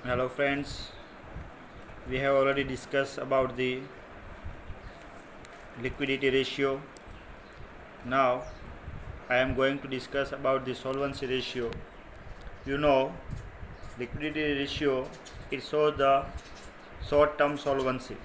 Hello friends, we have already discussed about the liquidity ratio. Now I am going to discuss about the solvency ratio. You know, liquidity ratio, it shows the short term solvency.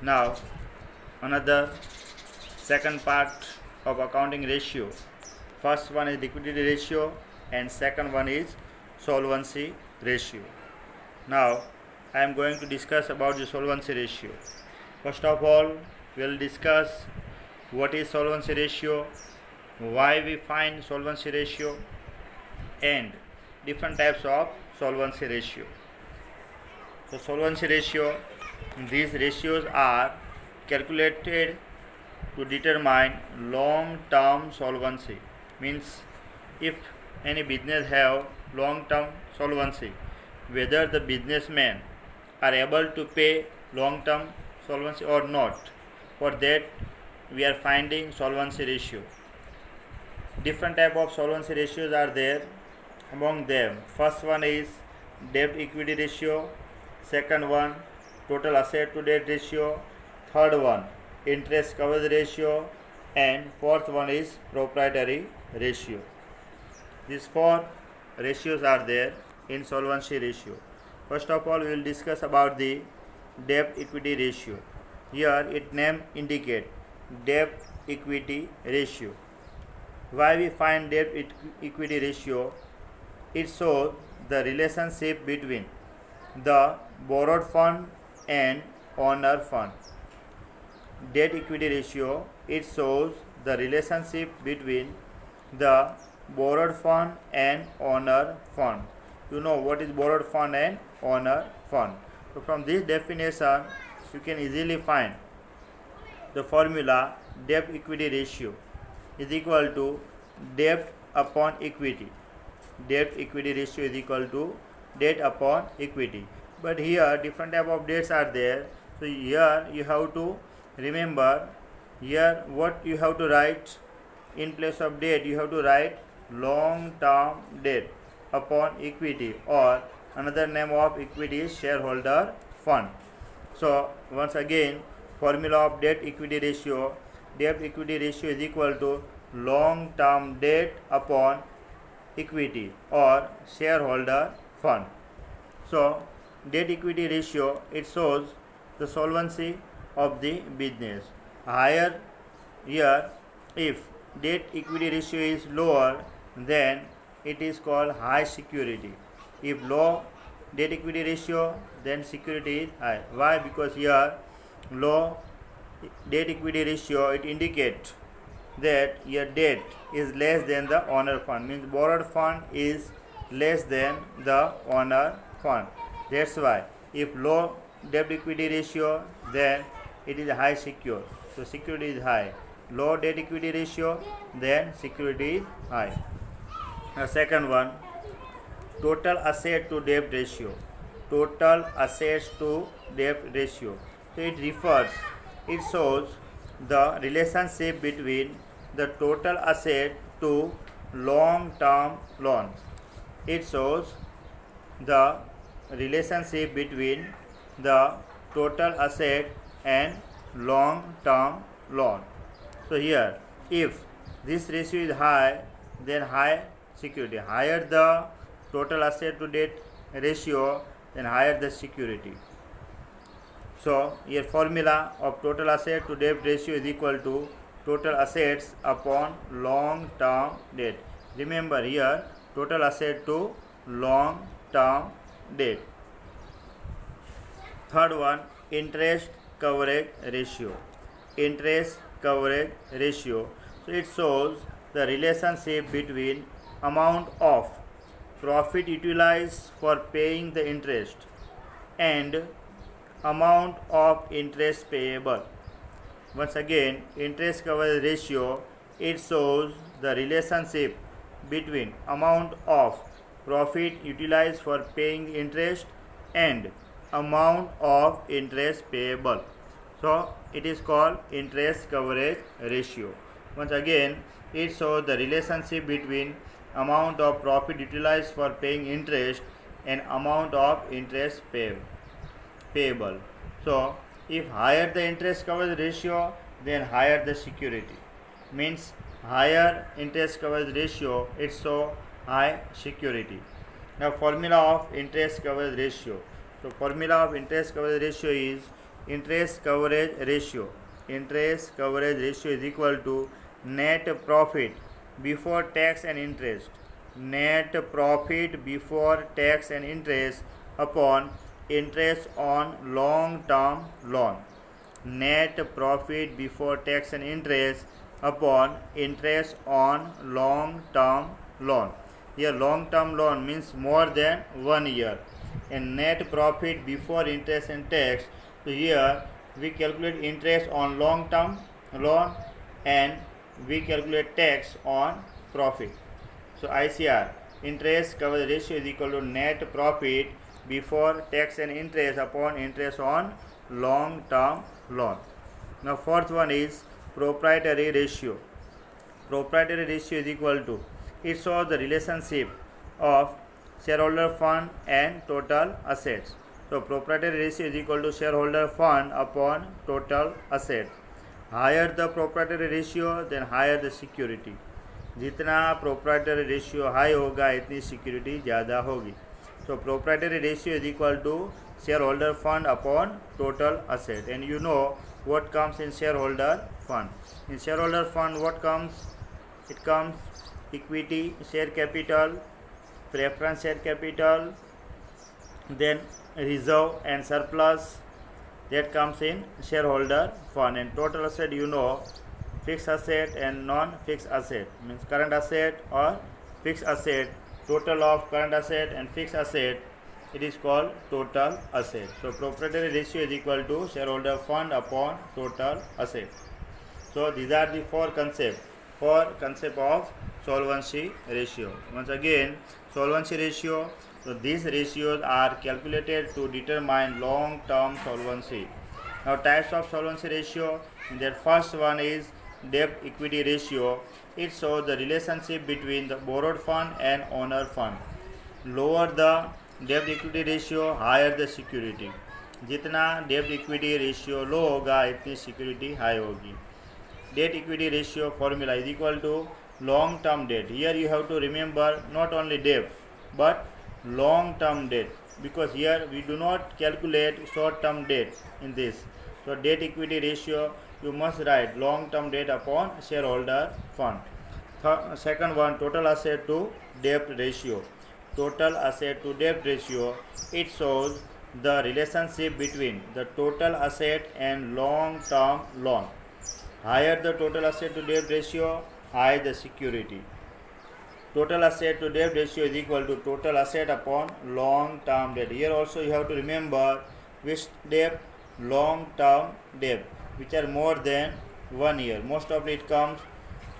Now another second part of accounting ratio. First one is liquidity ratio and second one is solvency ratio. Now I am going to discuss about the solvency ratio. First of all, we will discuss what is solvency ratio, why we find solvency ratio, and different types of solvency ratio. So solvency ratio, these ratios are calculated to determine long term solvency. Means if any business have long term solvency, whether the businessmen are able to pay long term solvency or not. For that we are finding solvency ratio. Different type of solvency ratios are there. Among them, first one is debt equity ratio, second one total asset to debt ratio, third one interest coverage ratio, and fourth one is proprietary ratio. These four ratios are there in solvency ratio. First of all, we will discuss about the debt equity ratio. Here its name indicate debt equity ratio. Why we find debt equity ratio? It shows the relationship between the borrowed fund and owner fund. Debt equity ratio, it shows the relationship between the borrowed fund and owner fund. You know what is borrowed fund and owner fund. So from this definition you can easily find the formula debt equity ratio is equal to debt upon equity. Debt equity ratio is equal to debt upon equity. But here different type of debts are there. So here you have to remember, here what you have to write in place of debt, you have to write long term debt upon equity, or another name of equity is shareholder fund. So once again, formula of debt equity ratio is equal to long term debt upon equity or shareholder fund. So debt equity ratio, it shows the solvency of the business. Higher here, if debt equity ratio is lower, then it is called high security. If low debt equity ratio, then security is high. Why? Because here low debt equity ratio, it indicates that your debt is less than the owner fund, means borrowed fund is less than the owner fund. That's why if low debt equity ratio, then it is high secure. So security is high. Low debt equity ratio, then security is high. The second one, total asset to debt ratio. Total assets to debt ratio. So it shows the relationship between the total asset to long term loan. It shows the relationship between the total asset and long term loan. So here, if this ratio is high, then high security. Higher the total asset to debt ratio, then higher the security. So here formula of total asset to debt ratio is equal to total assets upon long term debt. Remember here, total asset to long term debt. Third one, interest coverage ratio. Interest coverage ratio. So it shows the relationship between amount of profit utilized for paying the interest and amount of interest payable. Once again, interest coverage ratio, it shows the relationship between amount of profit utilized for paying interest and amount of interest payable. So it is called interest coverage ratio. Once again, it shows the relationship between amount of profit utilized for paying interest and amount of interest payable. So if higher the interest coverage ratio, then higher the security. Means higher interest coverage ratio, it's so high security. Now formula of interest coverage ratio. So formula of interest coverage ratio is interest coverage ratio. Interest coverage ratio is equal to net profit before tax and interest. Net profit before tax and interest upon interest on long term loan. Net profit before tax and interest upon interest on long term loan. Here long term loan means more than 1 year, and net profit before interest and tax. So here we calculate interest on long term loan and we calculate tax on profit. So ICR, interest coverage ratio, is equal to net profit before tax and interest upon interest on long term loan. Now fourth one is proprietary ratio. Proprietary ratio is equal to, it shows the relationship of shareholder fund and total assets. So proprietary ratio is equal to shareholder fund upon total asset. Higher the proprietary ratio, then higher the security. जितना proprietary ratio high होगा इतनी security ज़्यादा होगी. So proprietary ratio is equal to shareholder fund upon total asset. And you know what comes in shareholder fund. In shareholder fund what comes? It comes equity, share capital, preference share capital, then reserve and surplus. That comes in shareholder fund. And total asset, you know, fixed asset and non-fixed asset, means current asset or fixed asset. Total of current asset and fixed asset, it is called total asset. So proprietary ratio is equal to shareholder fund upon total asset. So these are the four concepts of solvency ratio. Once again, solvency ratio. So these ratios are calculated to determine long-term solvency. Now types of solvency ratio. That first one is debt equity ratio. It shows the relationship between the borrowed fund and owner fund. Lower the debt equity ratio, higher the security. जितना debt equity ratio low होगा इतनी security high होगी. Debt equity ratio formula is equal to long term debt. Here you have to remember not only debt but long term debt, because here we do not calculate short term debt in this. So debt equity ratio, you must write long term debt upon shareholder fund. Second one, total asset to debt ratio. Total asset to debt ratio, it shows the relationship between the total asset and long term loan. Higher the total asset to debt ratio, higher the security. Total asset to debt ratio is equal to total asset upon long term debt. Here also you have to remember which debt, long term debt, which are more than 1 year. Most of it comes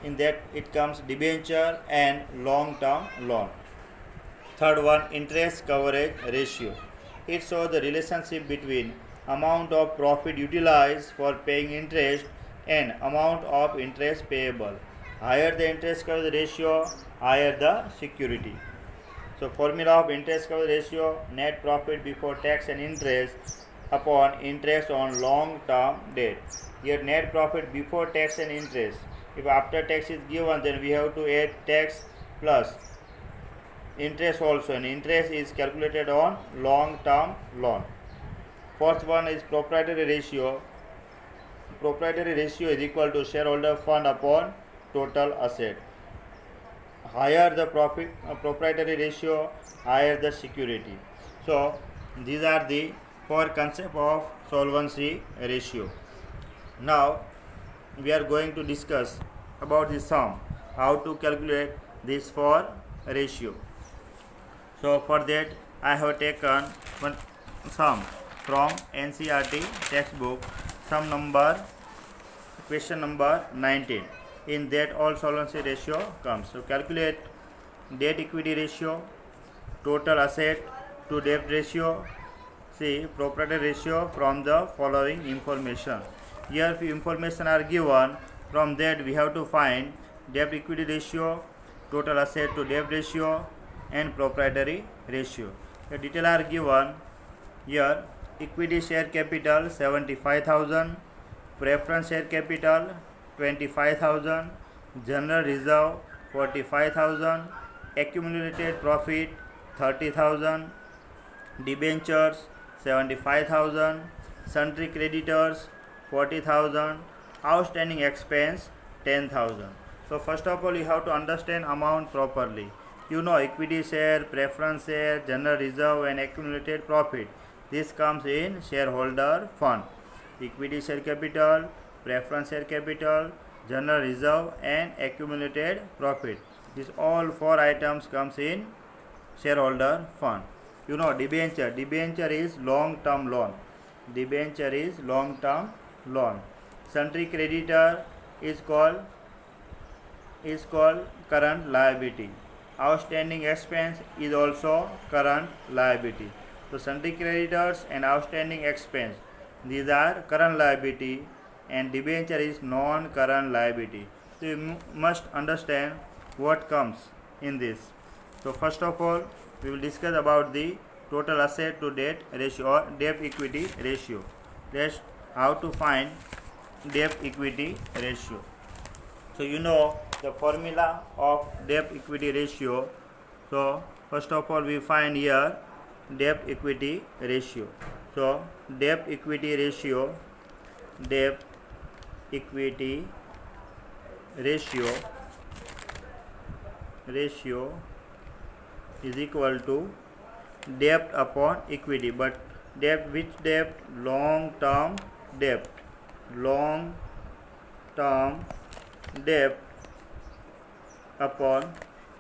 in that, it comes debenture and long term loan. Third one, interest coverage ratio. It shows the relationship between amount of profit utilized for paying interest and amount of interest payable. Higher the interest coverage ratio, higher the security. So formula of interest coverage ratio, net profit before tax and interest upon interest on long term debt. Here net profit before tax and interest. If after tax is given, then we have to add tax plus interest also, and interest is calculated on long term loan. Fourth one is proprietary ratio. Proprietary ratio is equal to shareholder fund upon total asset. Higher the proprietary ratio, higher the security. So these are the four concepts of solvency ratio. Now we are going to discuss about the sum, how to calculate this four ratio. So for that I have taken one sum from NCERT textbook, sum number, question number 19. In that all solvency ratio comes. So calculate debt equity ratio, total asset to debt ratio. See proprietary ratio from the following information. Here few information are given. From that we have to find debt equity ratio, total asset to debt ratio and proprietary ratio. The detail are given here. Equity share capital 75,000, preference share capital 25,000, general reserve 45,000, accumulated profit 30,000, debentures 75,000, sundry creditors 40,000, outstanding expense 10,000. So first of all, you have to understand amount properly. You know, equity share, preference share, general reserve and accumulated profit. This comes in shareholder fund. Equity share capital, preference share capital, general reserve and accumulated profit. These all four items comes in shareholder fund. You know, debenture. Debenture is long-term loan. Debenture is long-term loan. Sundry creditor is called current liability. Outstanding expense is also current liability. So sundry creditors and outstanding expense, these are current liability, and debenture is non-current liability. So you must understand what comes in this. So first of all, we will discuss about the total asset to debt ratio or debt equity ratio. That's how to find debt equity ratio. So you know the formula of debt equity ratio. So first of all, we find here debt equity ratio. So debt equity ratio is equal to debt upon equity. But debt, which debt? Long term debt upon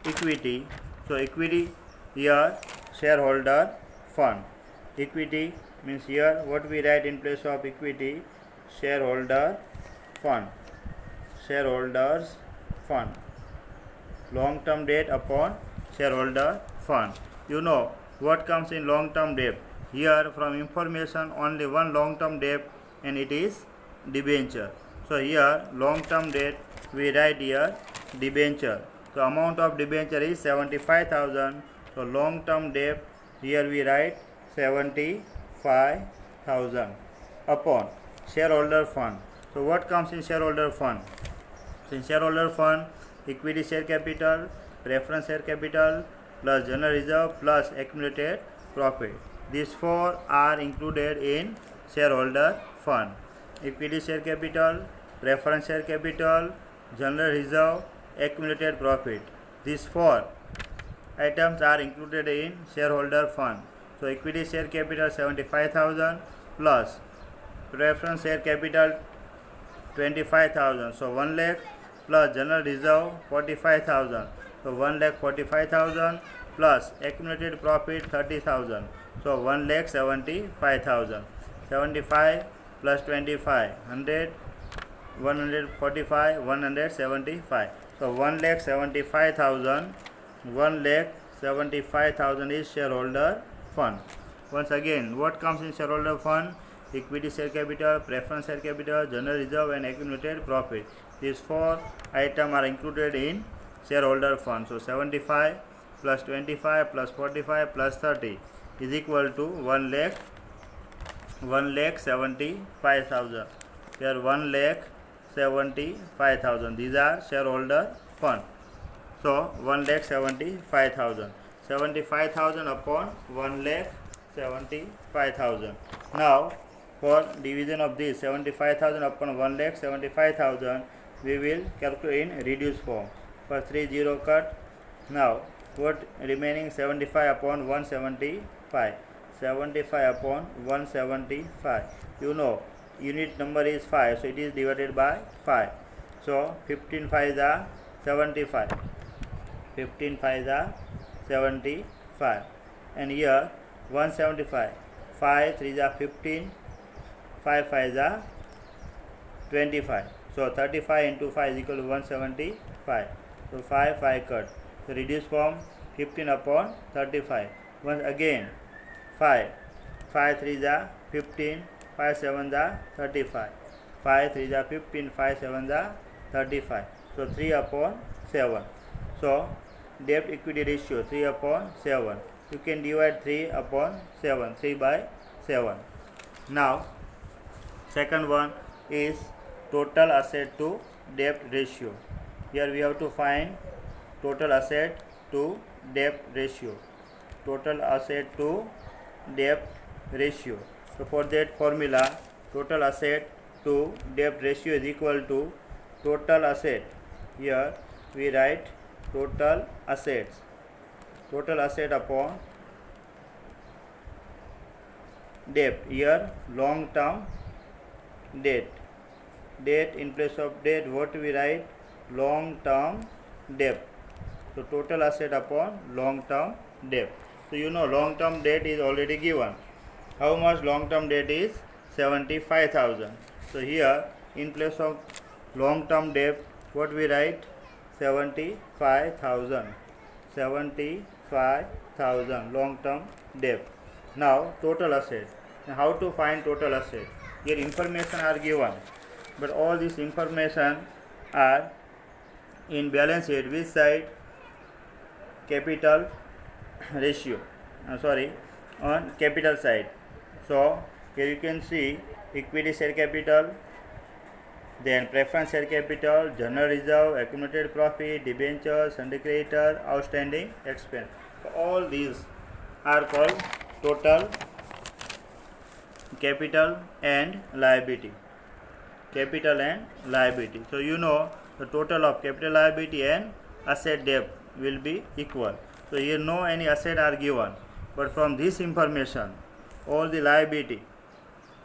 equity. So equity here shareholder fund. Equity means here what we write in place of equity? Shareholder fund. Shareholders fund. Long term debt upon shareholder fund. You know what comes in long term debt? Here from information only one long term debt, and it is debenture. So here long term debt we write here debenture. So amount of debenture is 75,000. So long term debt here we write 75,000 upon shareholder fund. So what comes in shareholder fund? So in shareholder fund, equity share capital, preference share capital plus general reserve plus accumulated profit. These four are included in shareholder fund. Equity share capital, preference share capital, general reserve, accumulated profit. These four items are included in shareholder fund. So equity share capital 75,000 plus preference share capital 25,000. So 1 lakh plus general reserve 45,000. So 1,45,000 plus accumulated profit 30,000. So 1,75,000. 75 plus 25, 100, 145, 175. So 1,75,000. 1,75,000 is shareholder fund. Once again, what comes in shareholder fund? Equity share capital, preference share capital, general reserve and accumulated profit. These four items are included in shareholder fund. So 75 plus 25 plus 45 plus 30 is equal to 1,75,000. Here 1,75,000. These are shareholder fund. So 1,75,000. 75,000 upon 1,75,000. Now for division of this 75,000 upon 1,75,000, we will calculate in reduced form. First 3 0 cut. Now what remaining 75 upon 175. 75 upon 175. You know unit number is 5, so it is divided by 5. So 15 5 are 75. 15 5 are 75. And here 175. 5 3 are 15. 5 5 are 25. So 35 into 5 is equal to 175. So 5 5 cut. So reduce form 15 upon 35. Once again 5. 5 3 are 15. 5 7 are 35. 5 3 are 15. 5 7 are 35. So 3 upon 7. So debt equity ratio 3 upon 7 you can divide 3 upon 7, 3 by 7. Now second one is total asset to debt ratio. Here we have to find total asset to debt ratio. Total asset to debt ratio. So for that formula, total asset to debt ratio is equal to total asset. Here we write total assets. Total asset upon debt. Here long term debt. Debt in place of debt, what we write? Long term debt. So total asset upon long term debt. So you know long term debt is already given. How much long term debt is? 75,000. So here in place of long term debt, what we write? 75,000. 75,000 long term debt. Now total asset. Now how to find total asset? Here information are given, but all this information are in balance sheet. Which side? Capital ratio. On capital side. So here you can see equity share capital, then preference share capital, general reserve, accumulated profit, debenture, sundry creditor, outstanding expense. So all these are called total capital and liability. Capital and liability. So you know the total of capital liability and asset debt will be equal. So here no any asset are given, but from this information all the liability,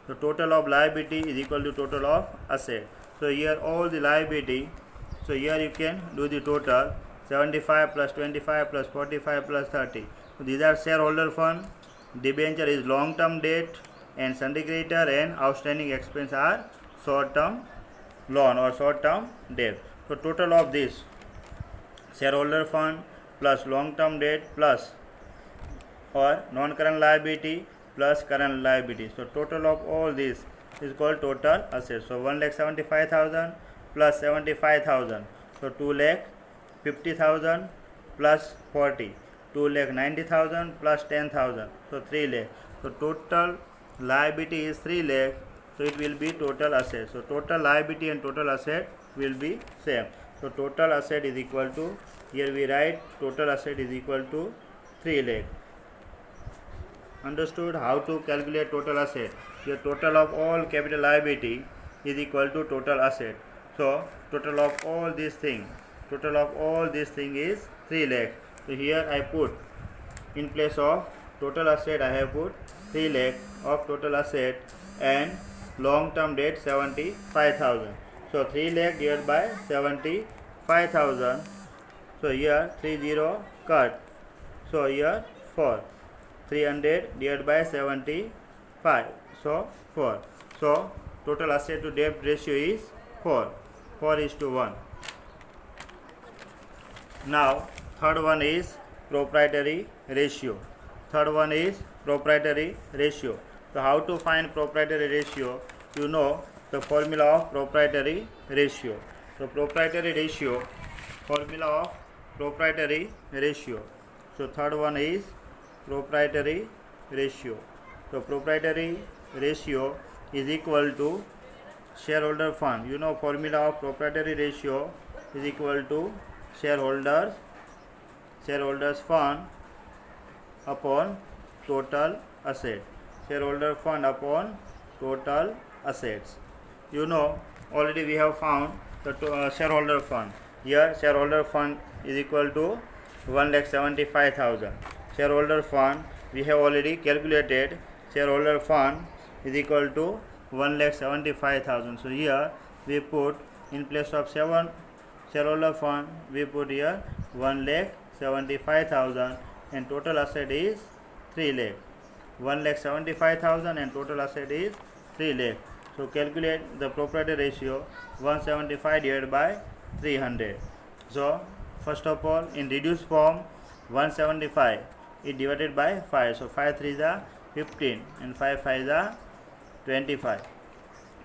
the total of liability is equal to total of asset. So here all the liability, so here you can do the total 75 plus 25 plus 45 plus 30. So these are shareholder fund, debenture is long term debt, and sundry creditor and outstanding expense are short term loan or short term debt. So total of this shareholder fund plus long term debt plus or non current liability plus current liability. So total of all this is called total assets. So 1,75,000 plus 75,000. So 2,50,000 plus 40. 2,90,000 plus 10,000. So 3 lakh. So total liability is 3 lakh. So it will be total asset. So total liability and total asset will be same. So total asset is equal to, here we write total asset is equal to 3 lakh. Understood how to calculate total asset? Here total of all capital liability is equal to total asset. So total of all these things, is 3 lakh. So here I put in place of total asset, I have put 3 lakh of total asset and long term debt 75,000. So 3 lakh divided by 75,000. So here 30 cut. So here 4. 300 divided by 75. So 4. So total asset to debt ratio is 4. 4:1. Now third one is proprietary ratio. So how to find proprietary ratio? You know the formula of proprietary ratio. So proprietary ratio, formula of proprietary ratio. So third one is proprietary ratio. So proprietary ratio is equal to shareholder fund. You know formula of proprietary ratio is equal to shareholders fund upon total asset. Shareholder fund upon total assets. You know already we have found the shareholder fund. Here shareholder fund is equal to 1,75,000. Shareholder fund we have already calculated. Shareholder fund is equal to 1,75,000. So here we put in place of 7 shareholder fund, we put here 1,75,000 and total asset is 3 lakh. 1,75,000 and total asset is 3 lakh. So calculate the proprietary ratio, 175 divided by 300. So first of all in reduced form 175 is divided by 5. So 5 3 is 15 and 5 5 is 25.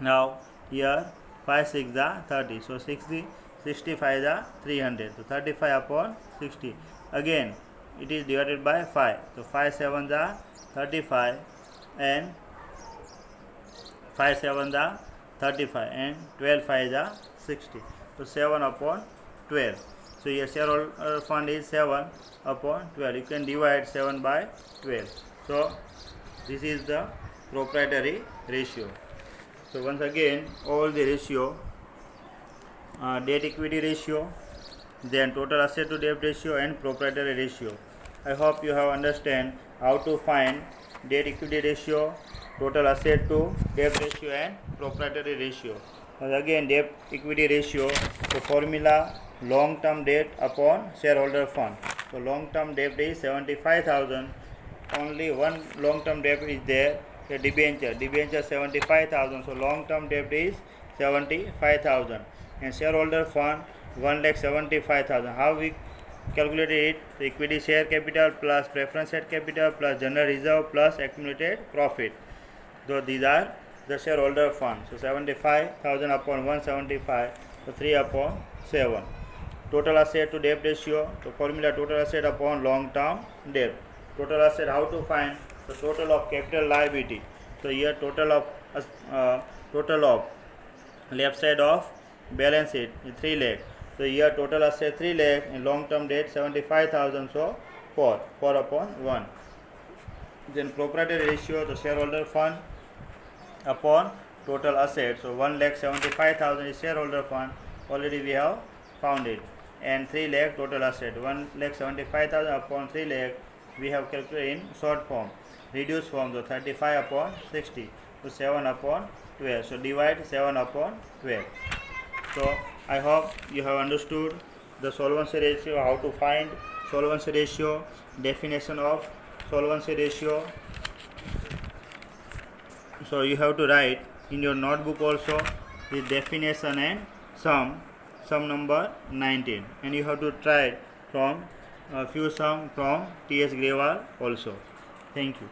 Now here 5 6 is 30. So 65 is 300. So 35 upon 60. Again it is divided by 5. So 5 7s are 35 and 5 7s are 35 and 12 5s are 60. So 7 upon 12. So your shareholder fund is 7 upon 12. You can divide 7 by 12. So this is the proprietary ratio. So once again, all the ratio, debt equity ratio, then total asset to debt ratio and proprietary ratio. I hope you have understand how to find debt equity ratio, total asset to debt ratio and proprietary ratio. And again, debt equity ratio, the formula long term debt upon shareholder fund. So long term debt is 75,000. Only one long term debt is there, a debenture 75,000. So long term debt is 75,000 and shareholder fund 1,75,000. How we calculated it? The equity share capital plus preference share capital plus general reserve plus accumulated profit. So these are the shareholder fund. So 75,000 upon 175, so 3 upon 7. Total asset to debt ratio, the formula total asset upon long term debt. Total asset, how to find? The total of capital liability. So here total of left side of balance sheet is 3 lakh. So here total asset 3 lakh and long term debt 75,000. So 4 upon 1. Then proprietary ratio, the shareholder fund upon total asset. So 1,75,000 is shareholder fund. Already we have found it. And 3 lakh total asset. 1,75,000 upon 3 lakh we have calculated in short form. Reduced form, so 35 upon 60. So 7 upon 12. So divide 7 upon 12. So I hope you have understood the solvency ratio, how to find solvency ratio, definition of solvency ratio. So you have to write in your notebook also the definition and sum number 19, and you have to try from a few sum from T.S. Grewal also. Thank you.